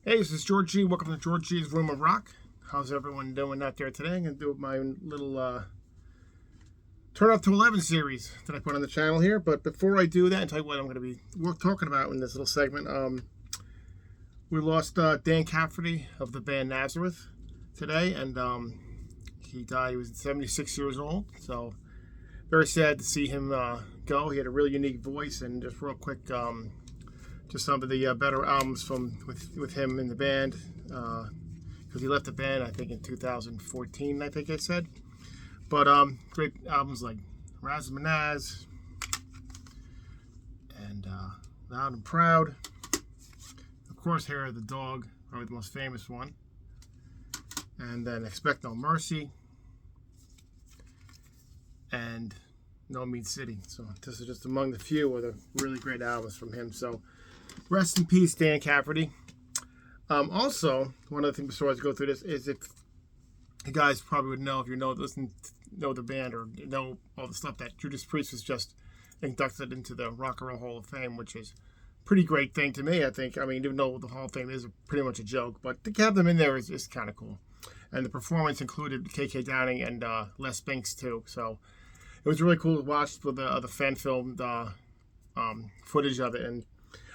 Hey, this is George G. Welcome to George G's Room of Rock. How's everyone doing out there today? I'm going to do my little Turn Up to 11 series that I put on the channel here. But before I do that and tell you what I'm going to be talking about in this little segment, we lost Dan Cafferty of the band Nazareth today. And he died. He was 76 years old. So very sad to see him go. He had a really unique voice. And just real quick, just some of the better albums with him in the band, because he left the band I think in 2014, I think I said. But great albums like Razzmanazz and Loud and Proud. Of course, Hair of the Dog, probably the most famous one. And then Expect No Mercy and No Mean City. So this is just among the few of the really great albums from him. So rest in peace, Dan Cafferty. Also, one other thing before I go through this is, if you guys probably would know, if you know the band or know all the stuff, that Judas Priest was just inducted into the Rock and Roll Hall of Fame, which is a pretty great thing to me, I think. I mean, even though the Hall of Fame is pretty much a joke, but to have them in there is kind of cool. And the performance included KK Downing and Les Binks too, so it was really cool to watch for the fan filmed footage of it. And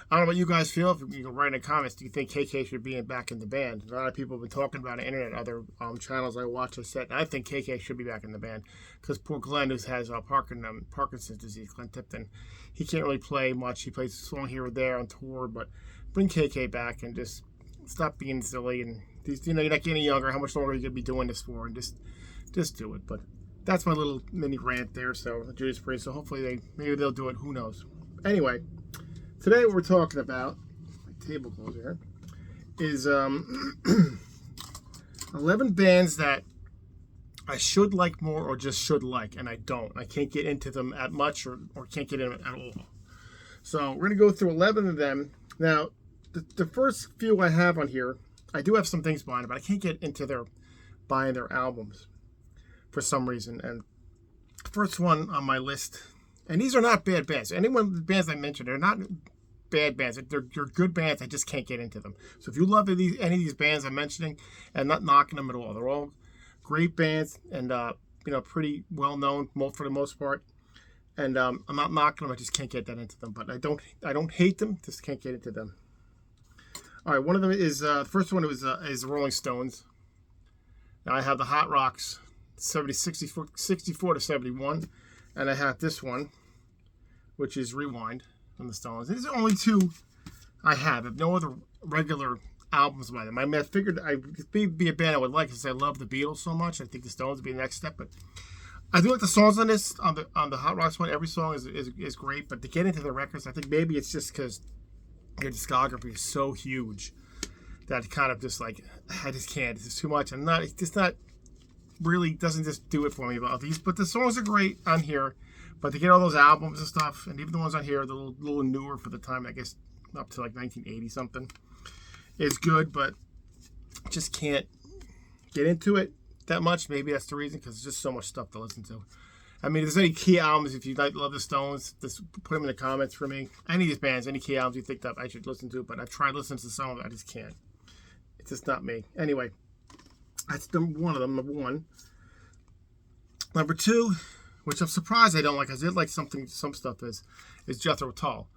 I don't know what you guys feel. If you can write in the comments, do you think KK should be back in the band? A lot of people have been talking about it on the internet, other channels I watch have said, I think KK should be back in the band, because poor Glenn, who has Parkinson's disease, Glenn Tipton, he can't really play much. He plays a song here or there on tour, but bring KK back and just stop being silly. And you're not getting any younger. How much longer are you going to be doing this for? And just do it. But that's my little mini rant there. So Judas Priest. So hopefully maybe they'll do it. Who knows? Anyway. Today what we're talking about, my table clothes here, is 11 bands that I should like more or just should like, and I don't. I can't get into them at much or can't get in at all. So we're going to go through 11 of them. Now, the first few I have on here, I do have some things behind it, but I can't get into buying their albums for some reason. And the first one on my list, and these are not bad bands. Any one of the bands I mentioned, they're not bad bands. They're good bands. I just can't get into them. So if you love any of these bands I'm mentioning, and not knocking them at all, they're all great bands and pretty well known for the most part. And I'm not knocking them. I just can't get that into them. But I don't hate them. Just can't get into them. All right. One of them is the first one is the Rolling Stones. Now I have the Hot Rocks 64 to 71. And I have this one, which is Rewind from the Stones. These are the only two I have. I have no other regular albums by them. I mean, I figured it'd be a band I would like, because I love the Beatles so much. I think the Stones would be the next step. But I do like the songs on this, on the Hot Rocks one. Every song is great. But to get into the records, I think maybe it's just because their discography is so huge that kind of just like, I just can't. It's just too much. It's just not really, doesn't just do it for me about these. But the songs are great on here. But to get all those albums and stuff, and even the ones on here, the little newer for the time, I guess up to like 1980 something, is good. But just can't get into it that much. Maybe that's the reason, because there's just so much stuff to listen to. I mean, if there's any key albums, if you love the Stones, just put them in the comments for me. Any of these bands, any key albums you think that I should listen to. But I've tried listening to some of it. I just can't. It's just not me. Anyway, that's one of them, number one. Number two, which I'm surprised I don't like, because I did like some stuff, is Jethro Tull.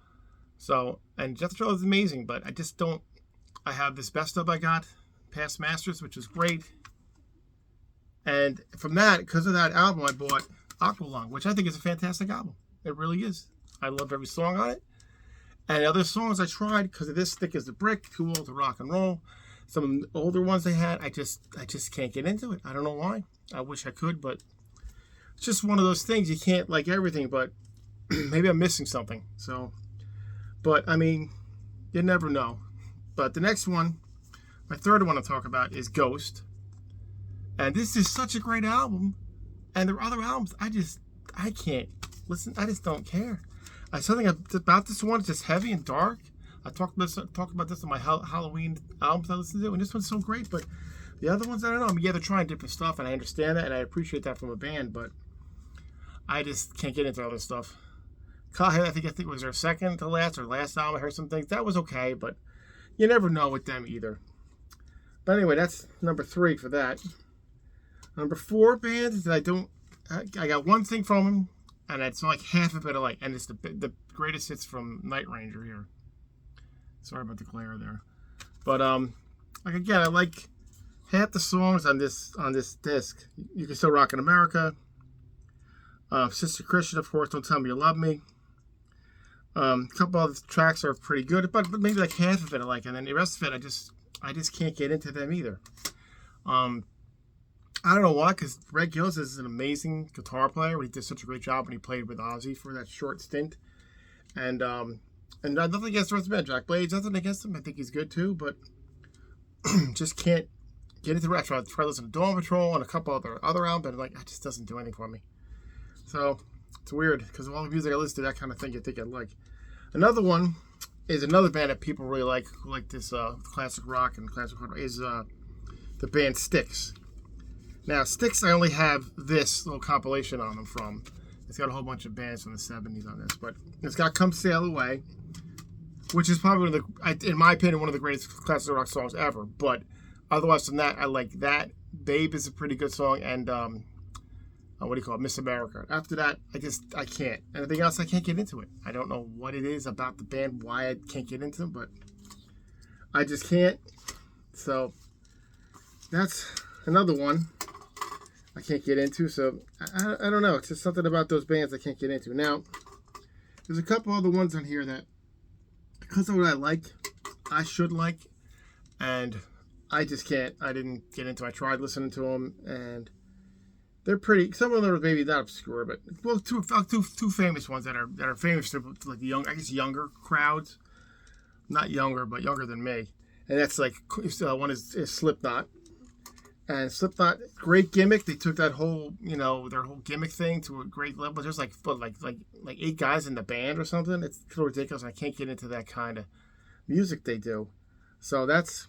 So, and Jethro Tull is amazing, but I just don't. I have this best of I got, Past Masters, which is great. And from that, because of that album, I bought Aqualung, which I think is a fantastic album. It really is. I love every song on it. And other songs I tried, because of this, Thick as a Brick, Too Old to Rock and Roll. Some of the older ones they had, I just can't get into it. I don't know why. I wish I could, but it's just one of those things. You can't like everything, but maybe I'm missing something. So, but I mean, you never know. But the next one, my third one to talk about, is Ghost. And this is such a great album. And there are other albums I can't listen. I just don't care. Something about this one is just heavy and dark. I talked about this in my Halloween albums I listened to, and this one's so great. But the other ones, I don't know. I mean, yeah, they're trying different stuff, and I understand that, and I appreciate that from a band, but I just can't get into other stuff. I think it was their second to last or last album. I heard some things that was okay, but you never know with them either. But anyway, that's number 3 for that. Number 4 band that I got one thing from them, and it's like half of it I like, and it's the greatest hits from Night Ranger here. Sorry about the glare there, but like again, I like half the songs on this disc. You Can Still Rock in America. Sister Christian, of course, Don't Tell Me You Love Me. A couple of the tracks are pretty good, but maybe like half of it I like, and then the rest of it I just can't get into them either. I don't know why, because Red Gills is an amazing guitar player. He did such a great job when he played with Ozzy for that short stint. And nothing against the rest of the band. Jack Blades, nothing against him. I think he's good too, but just can't get into the rest. I tried listening to Dawn Patrol and a couple other albums, and like, it just doesn't do anything for me. So it's weird, because of all the music I listen to, that kind of thing you think I'd like. Another one is another band that people really like, who like this classic rock and classic rock, is the band Styx. Now, Styx, I only have this little compilation on them from. It's got a whole bunch of bands from the 70s on this, but it's got Come Sail Away, which is probably one of the, in my opinion, one of the greatest classic rock songs ever. But otherwise than that, I like that. Babe is a pretty good song, and what do you call it, Miss America. After that, I can't. Anything else, I can't get into it. I don't know what it is about the band, why I can't get into them, but I just can't. So that's another one I can't get into. So I don't know. It's just something about those bands I can't get into. Now, there's a couple other ones on here that, because of what I like, I should like, and I just can't. I didn't get into. I tried listening to them, and they're pretty. Some of them are maybe not obscure, but well, two famous ones that are famous to like the younger crowds, not younger, but younger than me. And that's like one is Slipknot. And Slipknot, great gimmick. They took that whole, their whole gimmick thing to a great level. There's like 8 guys in the band or something. It's so ridiculous. I can't get into that kind of music they do. So that's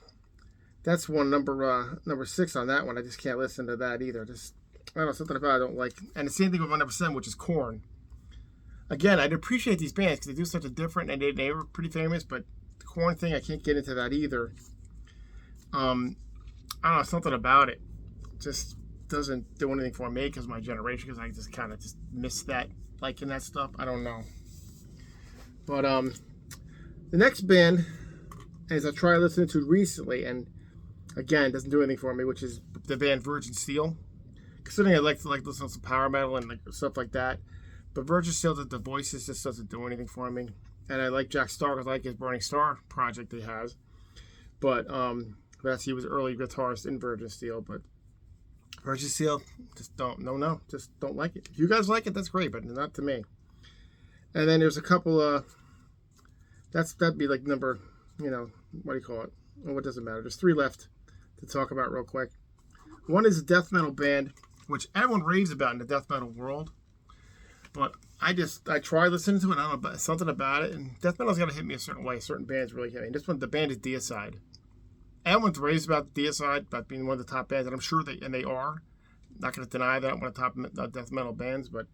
one number 6 on that one. I just can't listen to that either. Just, I don't know, something about it I don't like. And the same thing with my number 7, which is Korn. Again, I'd appreciate these bands because they do such a different, and they were pretty famous, but the Korn thing, I can't get into that either. I don't know, something about it just doesn't do anything for me because of my generation, because I just kind of just miss that, liking that stuff. I don't know. But the next band is I tried listening to recently, and again, doesn't do anything for me, which is the band Virgin Steel. Considering I like to listen to some power metal and stuff like that, but Virgin Steel, the voices just doesn't do anything for me. And I like Jack Starr because I like his Burning Star project he has. But he was early guitarist in Virgin Steel, but Virgin Steel, just just don't like it. If you guys like it, that's great, but not to me. And then there's a couple, that'd be like number, what do you call it? Well, what does it matter? There's 3 left to talk about real quick. One is a death metal band, which everyone raves about in the death metal world, but I tried listening to it, I don't know, something about it, and death metal's got to hit me a certain way. Certain bands really hit me. This one, the band is Deicide. Everyone's raised about Deicide, about being one of the top bands, and I'm sure they are. Not going to deny that, one of the top death metal bands, but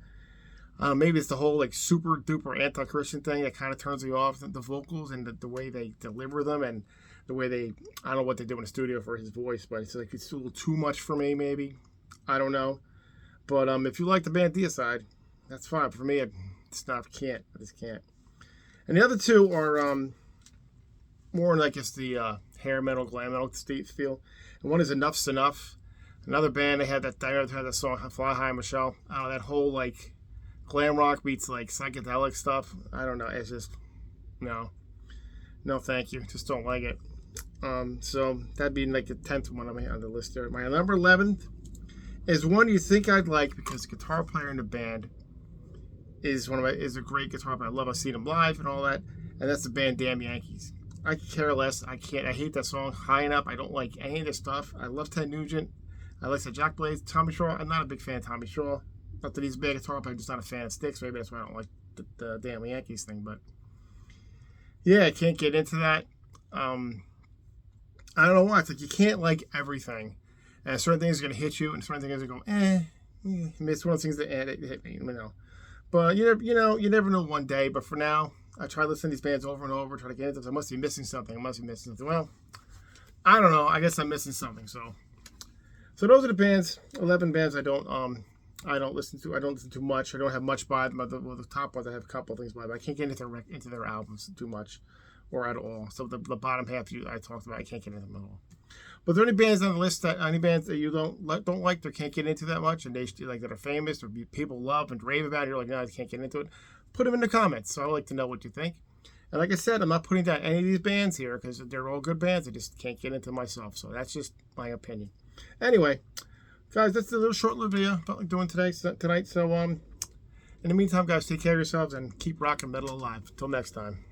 maybe it's the whole like super duper anti-Christian thing that kind of turns me off. The vocals and the way they deliver them, and the way I don't know what they do in the studio for his voice, but it's like it's a little too much for me, maybe. I don't know. But if you like the band Deicide, that's fine. For me, I just can't. And the other 2 are more like it's the hair metal, glam metal feel. And one is Enough's Enough. Another band, they had that song Fly High Michelle. I don't know, that whole like glam rock meets like psychedelic stuff. I don't know. It's just no thank you. Just don't like it. So that'd be like the 10th one on the list there. My number 11th is one you think I'd like because the guitar player in the band is a great guitar player. I love seeing him live and all that. And that's the band Damn Yankees. I care less. I hate that song. High and Up. I don't like any of this stuff. I love Ted Nugent. I like the Jack Blades. Tommy Shaw. I'm not a big fan of Tommy Shaw. Not that he's a bad guitar player. I'm just not a fan of Styx. Maybe that's why I don't like the Damn Yankees thing. But yeah, I can't get into that. I don't know why. It's like you can't like everything. And certain things are going to hit you, and certain things are going to go, It's one of those things that hit me. But you never know one day. But for now, I try listening to these bands over and over, try to get into them. I must be missing something. Well, I don't know. I guess I'm missing something. So those are the bands. 11 bands I don't listen to. I don't listen to much. I don't have much by them. The top ones I have a couple of things by, but I can't get into their albums too much, or at all. So the bottom half I talked about, I can't get into them at all. But are there any bands on the list any bands that you don't like, or can't get into that much, and they like that are famous or people love and rave about it? You're like, no, I can't get into it. Put them in the comments. So I like to know what you think. And like I said, I'm not putting down any of these bands here because they're all good bands. I just can't get into myself. So that's just my opinion. Anyway, guys, that's a little short-lived video felt like doing tonight. So in the meantime, guys, take care of yourselves and keep rocking metal alive. Until next time.